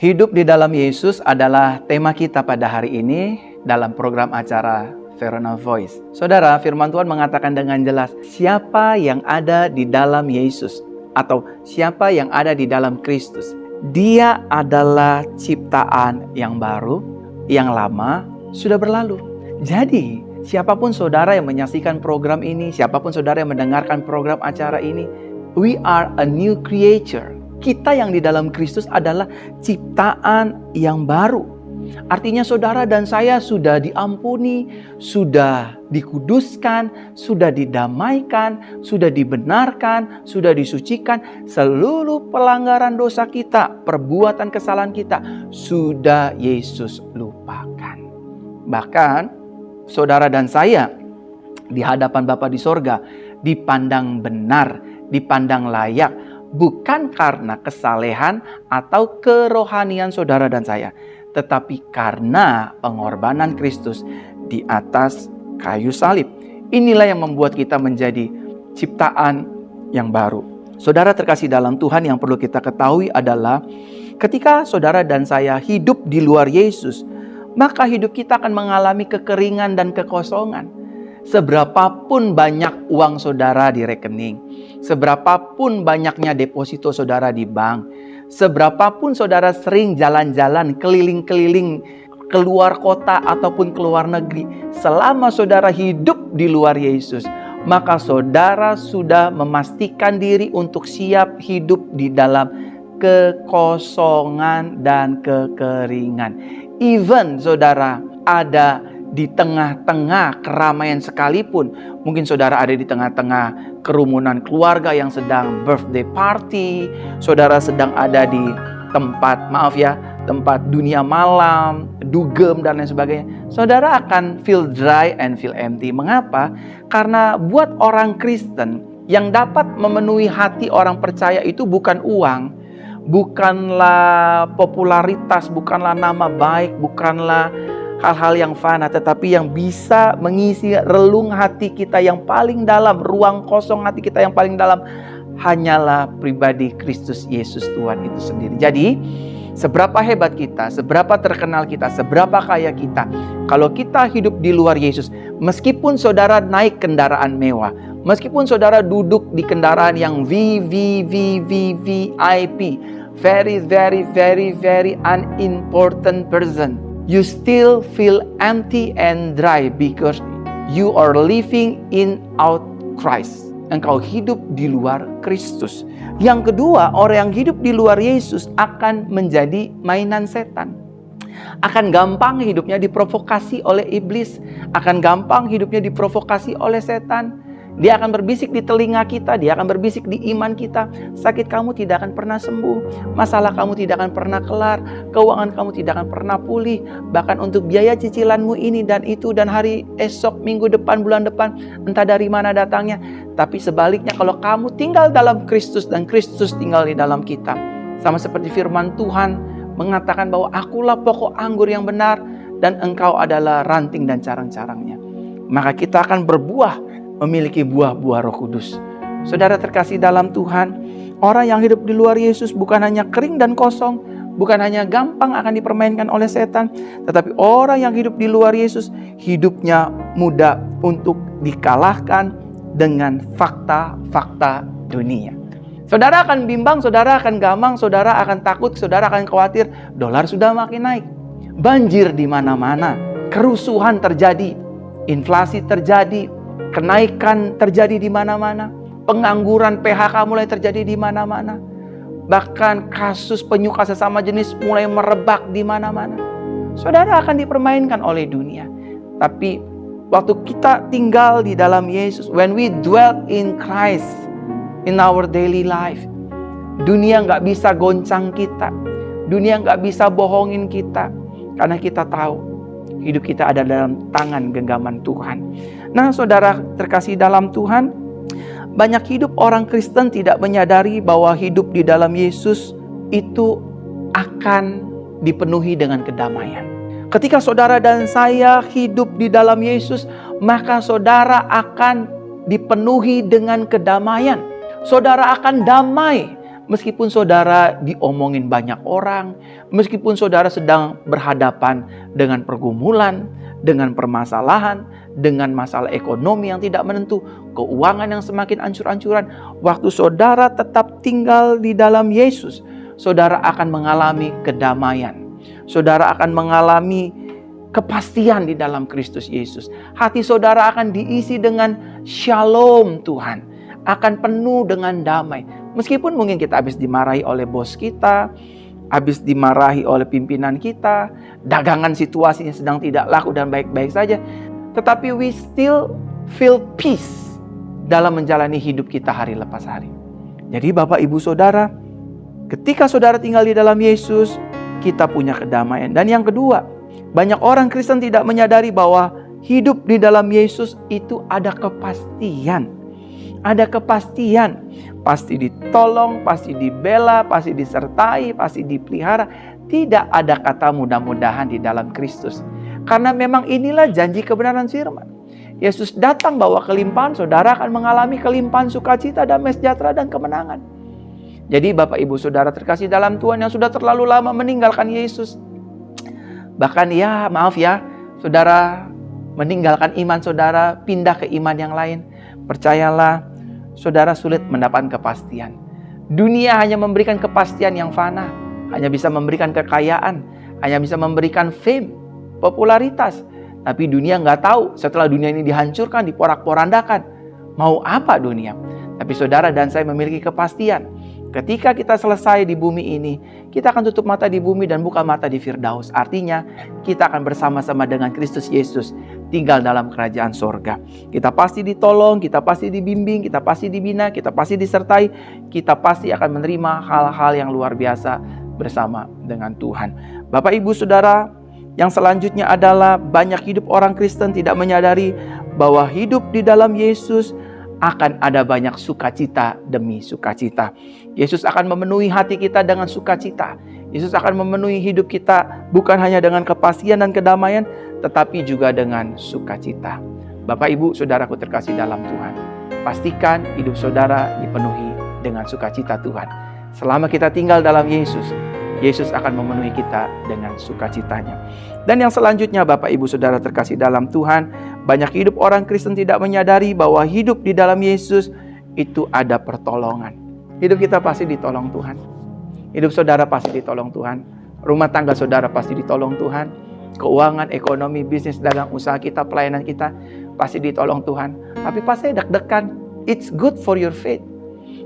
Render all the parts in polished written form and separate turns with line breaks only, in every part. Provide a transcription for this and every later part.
Hidup di dalam Yesus adalah tema kita pada hari ini dalam program acara Verona Voice. Saudara, firman Tuhan mengatakan dengan jelas, siapa yang ada di dalam Yesus atau siapa yang ada di dalam Kristus, dia adalah ciptaan yang baru, yang lama sudah berlalu. Jadi, siapapun saudara yang menyaksikan program ini, siapapun saudara yang mendengarkan program acara ini, we are a new creature. Kita yang di dalam Kristus adalah ciptaan yang baru. Artinya saudara dan saya sudah diampuni, sudah dikuduskan, sudah didamaikan, sudah dibenarkan, sudah disucikan. Seluruh pelanggaran dosa kita, perbuatan kesalahan kita, sudah Yesus lupakan. Bahkan saudara dan saya di hadapan Bapa di sorga dipandang benar, dipandang layak, bukan karena kesalehan atau kerohanian saudara dan saya, tetapi karena pengorbanan Kristus di atas kayu salib. Inilah yang membuat kita menjadi ciptaan yang baru. Saudara terkasih dalam Tuhan, yang perlu kita ketahui adalah ketika saudara dan saya hidup di luar Yesus, maka hidup kita akan mengalami kekeringan dan kekosongan. Seberapapun banyak uang saudara di rekening, seberapapun banyaknya deposito saudara di bank, seberapapun saudara sering jalan-jalan keliling-keliling keluar kota ataupun keluar negeri, selama saudara hidup di luar Yesus, maka saudara sudah memastikan diri untuk siap hidup di dalam kekosongan dan kekeringan. Even saudara ada di tengah-tengah keramaian sekalipun, mungkin saudara ada di tengah-tengah kerumunan keluarga yang sedang birthday party, saudara sedang ada di tempat dunia malam, dugem dan lain sebagainya, saudara akan feel dry and feel empty. Mengapa? Karena buat orang Kristen, yang dapat memenuhi hati orang percaya itu bukan uang, bukanlah popularitas, bukanlah nama baik, bukanlah hal-hal yang fana, tetapi yang bisa mengisi relung hati kita yang paling dalam, ruang kosong hati kita yang paling dalam, hanyalah pribadi Kristus Yesus Tuhan itu sendiri. Jadi, seberapa hebat kita, seberapa terkenal kita, seberapa kaya kita, kalau kita hidup di luar Yesus, meskipun saudara naik kendaraan mewah, meskipun saudara duduk di kendaraan yang VIP, very unimportant person, you still feel empty and dry because you are living out Christ. Engkau hidup di luar Kristus. Yang kedua, orang yang hidup di luar Yesus akan menjadi mainan setan. Akan gampang hidupnya diprovokasi oleh iblis, akan gampang hidupnya diprovokasi oleh setan. Dia akan berbisik di telinga kita, dia akan berbisik di iman kita. Sakit kamu tidak akan pernah sembuh, masalah kamu tidak akan pernah kelar, keuangan kamu tidak akan pernah pulih. Bahkan untuk biaya cicilanmu ini dan itu dan hari esok, minggu depan, bulan depan, entah dari mana datangnya. Tapi sebaliknya, kalau kamu tinggal dalam Kristus dan Kristus tinggal di dalam kita, sama seperti firman Tuhan mengatakan bahwa akulah pokok anggur yang benar dan engkau adalah ranting dan carang-carangnya. Maka kita akan berbuah, memiliki buah-buah Roh Kudus. Saudara terkasih dalam Tuhan, orang yang hidup di luar Yesus bukan hanya kering dan kosong, bukan hanya gampang akan dipermainkan oleh setan, tetapi orang yang hidup di luar Yesus, hidupnya mudah untuk dikalahkan dengan fakta-fakta dunia. Saudara akan bimbang, saudara akan gamang, saudara akan takut, saudara akan khawatir, dolar sudah makin naik, banjir di mana-mana, kerusuhan terjadi, inflasi terjadi, kenaikan terjadi di mana-mana, pengangguran PHK mulai terjadi di mana-mana, bahkan kasus penyuka sesama jenis mulai merebak di mana-mana. Saudara akan dipermainkan oleh dunia. Tapi waktu kita tinggal di dalam Yesus, when we dwell in Christ in our daily life, dunia nggak bisa goncang kita, dunia nggak bisa bohongin kita, karena kita tahu hidup kita ada dalam tangan genggaman Tuhan. Nah, saudara terkasih dalam Tuhan, banyak hidup orang Kristen tidak menyadari bahwa hidup di dalam Yesus itu akan dipenuhi dengan kedamaian. Ketika saudara dan saya hidup di dalam Yesus, maka saudara akan dipenuhi dengan kedamaian. Saudara akan damai Meskipun saudara diomongin banyak orang, meskipun saudara sedang berhadapan dengan pergumulan, dengan permasalahan, dengan masalah ekonomi yang tidak menentu, keuangan yang semakin ancur-ancuran, waktu saudara tetap tinggal di dalam Yesus, saudara akan mengalami kedamaian. Saudara akan mengalami kepastian di dalam Kristus Yesus. Hati saudara akan diisi dengan shalom Tuhan, akan penuh dengan damai. Meskipun mungkin kita habis dimarahi oleh bos kita, habis dimarahi oleh pimpinan kita, dagangan situasinya sedang tidak laku dan baik-baik saja, tetapi we still feel peace dalam menjalani hidup kita hari lepas hari. Jadi Bapak Ibu Saudara, ketika saudara tinggal di dalam Yesus, kita punya kedamaian. Dan yang kedua, banyak orang Kristen tidak menyadari bahwa hidup di dalam Yesus itu ada kepastian. Ada kepastian, pasti ditolong, pasti dibela, pasti disertai, pasti dipelihara. Tidak ada kata mudah-mudahan di dalam Kristus. Karena memang inilah janji kebenaran firman. Yesus datang bawa kelimpahan, saudara akan mengalami kelimpahan sukacita, damai sejahtera, dan kemenangan. Jadi Bapak Ibu Saudara terkasih dalam Tuhan yang sudah terlalu lama meninggalkan Yesus. Bahkan saudara meninggalkan iman saudara, pindah ke iman yang lain. Percayalah, saudara sulit mendapatkan kepastian. Dunia hanya memberikan kepastian yang fana, hanya bisa memberikan kekayaan, hanya bisa memberikan fame, popularitas. Tapi dunia nggak tahu setelah dunia ini dihancurkan, diporak-porandakan, mau apa dunia. Tapi saudara dan saya memiliki kepastian. Ketika kita selesai di bumi ini, kita akan tutup mata di bumi dan buka mata di Firdaus. Artinya, kita akan bersama-sama dengan Kristus Yesus tinggal dalam kerajaan sorga. Kita pasti ditolong, kita pasti dibimbing, kita pasti dibina, kita pasti disertai. Kita pasti akan menerima hal-hal yang luar biasa bersama dengan Tuhan. Bapak Ibu Saudara, yang selanjutnya adalah banyak hidup orang Kristen tidak menyadari bahwa hidup di dalam Yesus akan ada banyak sukacita demi sukacita. Yesus akan memenuhi hati kita dengan sukacita. Yesus akan memenuhi hidup kita bukan hanya dengan kepastian dan kedamaian, tetapi juga dengan sukacita. Bapak Ibu Saudaraku terkasih dalam Tuhan, pastikan hidup saudara dipenuhi dengan sukacita Tuhan. Selama kita tinggal dalam Yesus, Yesus akan memenuhi kita dengan sukacitanya. Dan yang selanjutnya Bapak Ibu Saudara terkasih dalam Tuhan, banyak hidup orang Kristen tidak menyadari bahwa hidup di dalam Yesus itu ada pertolongan. Hidup kita pasti ditolong Tuhan. Hidup saudara pasti ditolong Tuhan. Rumah tangga saudara pasti ditolong Tuhan. Keuangan, ekonomi, bisnis, dagang, usaha kita, pelayanan kita pasti ditolong Tuhan. Tapi pasti deg-degan. It's good for your faith.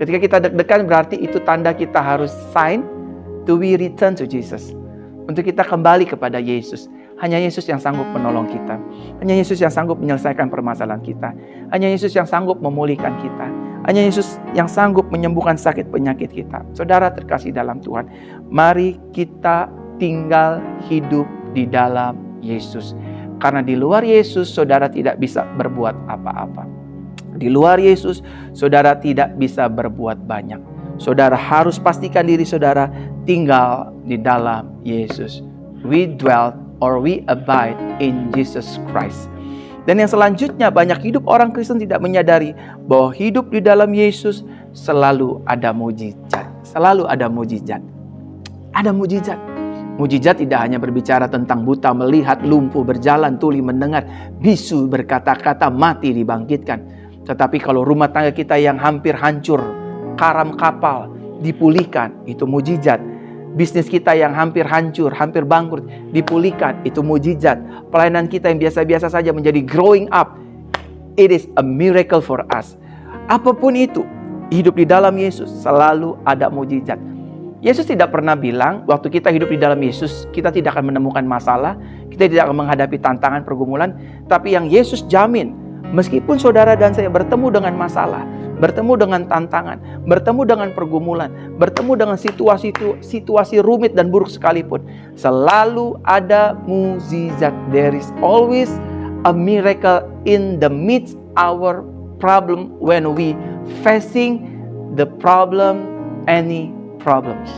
Ketika kita deg-degan berarti itu tanda kita harus sign to we return to Jesus. Untuk kita kembali kepada Yesus. Hanya Yesus yang sanggup menolong kita. Hanya Yesus yang sanggup menyelesaikan permasalahan kita. Hanya Yesus yang sanggup memulihkan kita. Hanya Yesus yang sanggup menyembuhkan sakit penyakit kita. Saudara terkasih dalam Tuhan, mari kita tinggal hidup di dalam Yesus. Karena di luar Yesus, saudara tidak bisa berbuat apa-apa. Di luar Yesus, saudara tidak bisa berbuat banyak. Saudara harus pastikan diri saudara tinggal di dalam Yesus. We dwell or we abide in Jesus Christ. Dan yang selanjutnya, banyak hidup orang Kristen tidak menyadari bahwa hidup di dalam Yesus selalu ada mujizat. Selalu ada mujizat. Ada mujizat. Mujizat tidak hanya berbicara tentang buta melihat, lumpuh berjalan, tuli mendengar, bisu berkata-kata, mati dibangkitkan. Tetapi kalau rumah tangga kita yang hampir hancur, karam kapal, dipulihkan, itu mujizat. Bisnis kita yang hampir hancur, hampir bangkrut, dipulihkan, itu mujizat. Pelayanan kita yang biasa-biasa saja menjadi growing up. It is a miracle for us. Apapun itu, hidup di dalam Yesus selalu ada mujizat. Yesus tidak pernah bilang, waktu kita hidup di dalam Yesus, kita tidak akan menemukan masalah, kita tidak akan menghadapi tantangan pergumulan. Tapi yang Yesus jamin, meskipun saudara dan saya bertemu dengan masalah, bertemu dengan tantangan, bertemu dengan pergumulan, bertemu dengan situasi rumit dan buruk sekalipun, selalu ada mukjizat. There is always a miracle in the midst our problem when we facing the problem, any problems.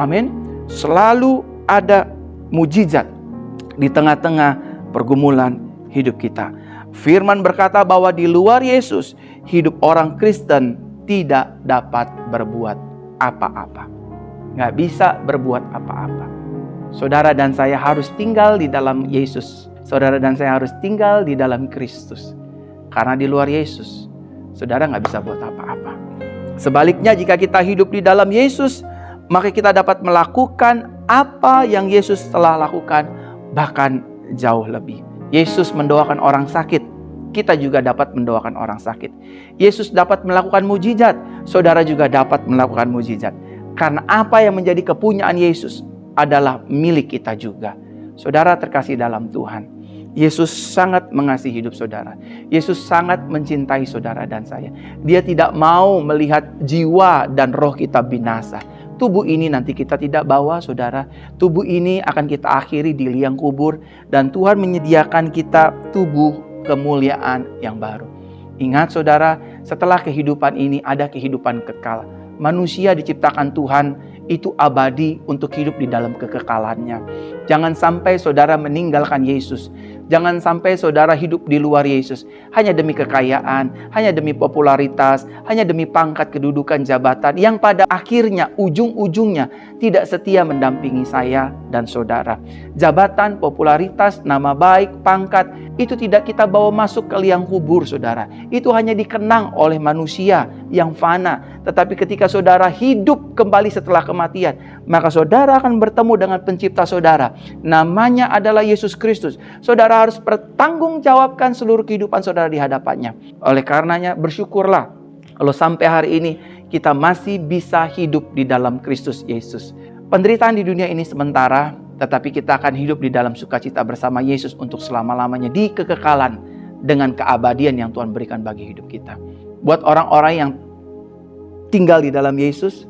Amin. Selalu ada mukjizat di tengah-tengah pergumulan hidup kita. Firman berkata bahwa di luar Yesus, hidup orang Kristen tidak dapat berbuat apa-apa. Nggak bisa berbuat apa-apa. Saudara dan saya harus tinggal di dalam Yesus. Saudara dan saya harus tinggal di dalam Kristus. Karena di luar Yesus, saudara nggak bisa buat apa-apa. Sebaliknya, jika kita hidup di dalam Yesus, maka kita dapat melakukan apa yang Yesus telah lakukan, bahkan jauh lebih. Yesus mendoakan orang sakit, kita juga dapat mendoakan orang sakit. Yesus dapat melakukan mujizat, saudara juga dapat melakukan mujizat. Karena apa yang menjadi kepunyaan Yesus adalah milik kita juga. Saudara terkasih dalam Tuhan, Yesus sangat mengasihi hidup saudara. Yesus sangat mencintai saudara dan saya. Dia tidak mau melihat jiwa dan roh kita binasa. Tubuh ini nanti kita tidak bawa, saudara. Tubuh ini akan kita akhiri di liang kubur. Dan Tuhan menyediakan kita tubuh kemuliaan yang baru. Ingat saudara, setelah kehidupan ini ada kehidupan kekal. Manusia diciptakan Tuhan itu abadi untuk hidup di dalam kekekalannya. Jangan sampai saudara meninggalkan Yesus. Jangan sampai saudara hidup di luar Yesus hanya demi kekayaan, hanya demi popularitas, hanya demi pangkat, kedudukan, jabatan yang pada akhirnya, ujung-ujungnya tidak setia mendampingi saya dan saudara. Jabatan, popularitas, nama baik, pangkat itu tidak kita bawa masuk ke liang kubur, saudara. Itu hanya dikenang oleh manusia yang fana. Tetapi ketika saudara hidup kembali setelah kematian, maka saudara akan bertemu dengan pencipta saudara. Namanya adalah Yesus Kristus. Saudara harus bertanggungjawabkan seluruh kehidupan saudara di hadapannya. Oleh karenanya bersyukurlah kalau sampai hari ini kita masih bisa hidup di dalam Kristus Yesus. Penderitaan di dunia ini sementara, tetapi kita akan hidup di dalam sukacita bersama Yesus untuk selama-lamanya di kekekalan dengan keabadian yang Tuhan berikan bagi hidup kita. Buat orang-orang yang tinggal di dalam Yesus,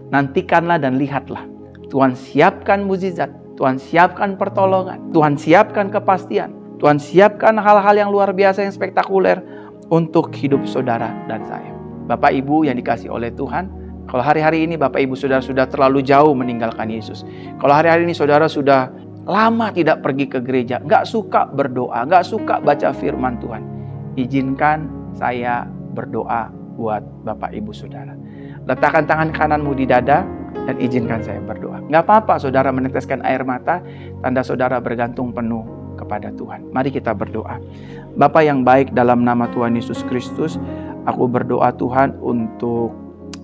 nantikanlah dan lihatlah. Tuhan siapkan mukjizat, Tuhan siapkan pertolongan, Tuhan siapkan kepastian, Tuhan siapkan hal-hal yang luar biasa, yang spektakuler untuk hidup saudara dan saya. Bapak Ibu yang dikasihi oleh Tuhan, kalau hari-hari ini Bapak Ibu saudara sudah terlalu jauh meninggalkan Yesus. Kalau hari-hari ini saudara sudah lama tidak pergi ke gereja, gak suka berdoa, gak suka baca firman Tuhan, izinkan saya berdoa buat Bapak Ibu saudara. Letakkan tangan kananmu di dada dan izinkan saya berdoa. Gak apa-apa saudara meneteskan air mata, tanda saudara bergantung penuh kepada Tuhan. Mari kita berdoa. Bapa yang baik, dalam nama Tuhan Yesus Kristus, aku berdoa Tuhan untuk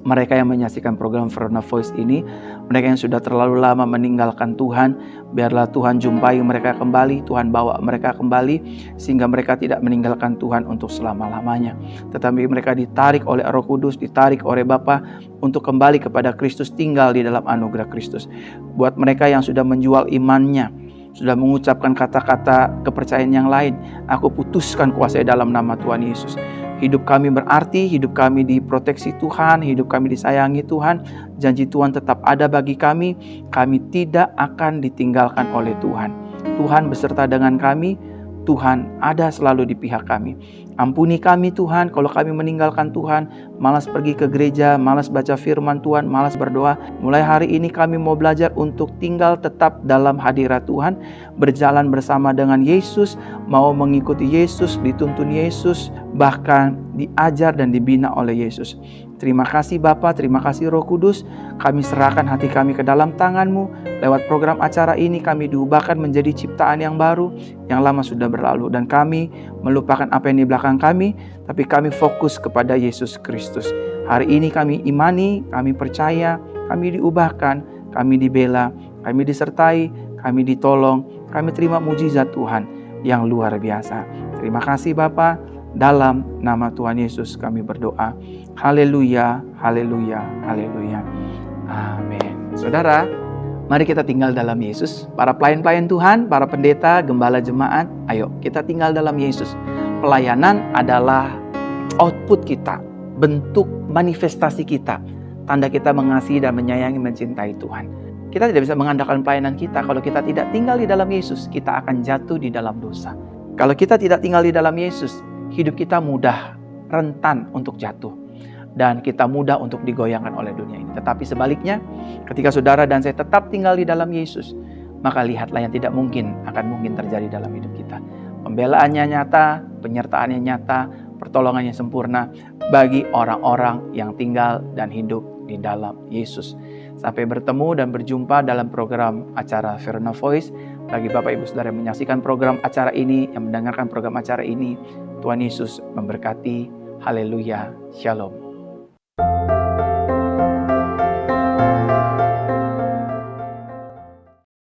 mereka yang menyaksikan program Verona Voice ini, mereka yang sudah terlalu lama meninggalkan Tuhan, biarlah Tuhan jumpai mereka kembali, Tuhan bawa mereka kembali, sehingga mereka tidak meninggalkan Tuhan untuk selama-lamanya. Tetapi mereka ditarik oleh Roh Kudus, ditarik oleh Bapa untuk kembali kepada Kristus, tinggal di dalam anugerah Kristus. Buat mereka yang sudah menjual imannya, sudah mengucapkan kata-kata kepercayaan yang lain, aku putuskan kuasa dalam nama Tuhan Yesus. Hidup kami berarti, hidup kami diproteksi Tuhan, hidup kami disayangi Tuhan. Janji Tuhan tetap ada bagi kami tidak akan ditinggalkan oleh Tuhan. Tuhan beserta dengan kami, Tuhan ada selalu di pihak kami. Ampuni kami Tuhan kalau kami meninggalkan Tuhan, malas pergi ke gereja, malas baca firman Tuhan, malas berdoa. Mulai hari ini kami mau belajar untuk tinggal tetap dalam hadirat Tuhan, berjalan bersama dengan Yesus, mau mengikuti Yesus, dituntun Yesus, bahkan diajar dan dibina oleh Yesus. Terima kasih Bapa, terima kasih Roh Kudus. Kami serahkan hati kami ke dalam tangan-Mu. Lewat program acara ini kami diubahkan menjadi ciptaan yang baru. Yang lama sudah berlalu dan kami melupakan apa yang di belakang kami, tapi kami fokus kepada Yesus Kristus. Hari ini kami imani, kami percaya, kami diubahkan, kami dibela, kami disertai, kami ditolong, kami terima mujizat Tuhan yang luar biasa. Terima kasih Bapa, dalam nama Tuhan Yesus kami berdoa. Haleluya, haleluya, haleluya. Amin. Saudara, mari kita tinggal dalam Yesus. Para pelayan-pelayan Tuhan, para pendeta, gembala jemaat, ayo kita tinggal dalam Yesus. Pelayanan adalah output kita, bentuk manifestasi kita, tanda kita mengasihi dan menyayangi, mencintai Tuhan. Kita tidak bisa mengandalkan pelayanan kita kalau kita tidak tinggal di dalam Yesus. Kita akan jatuh di dalam dosa. Kalau kita tidak tinggal di dalam Yesus, hidup kita mudah, rentan untuk jatuh. Dan kita mudah untuk digoyangkan oleh dunia ini. Tetapi sebaliknya, ketika saudara dan saya tetap tinggal di dalam Yesus, maka lihatlah yang tidak mungkin akan mungkin terjadi dalam hidup kita. Pembelaannya nyata, penyertaannya nyata, pertolongannya sempurna bagi orang-orang yang tinggal dan hidup di dalam Yesus. Sampai bertemu dan berjumpa dalam program acara Verona Voice. Bagi Bapak Ibu Saudara yang menyaksikan program acara ini, yang mendengarkan program acara ini, Tuhan Yesus memberkati. Haleluya. Shalom.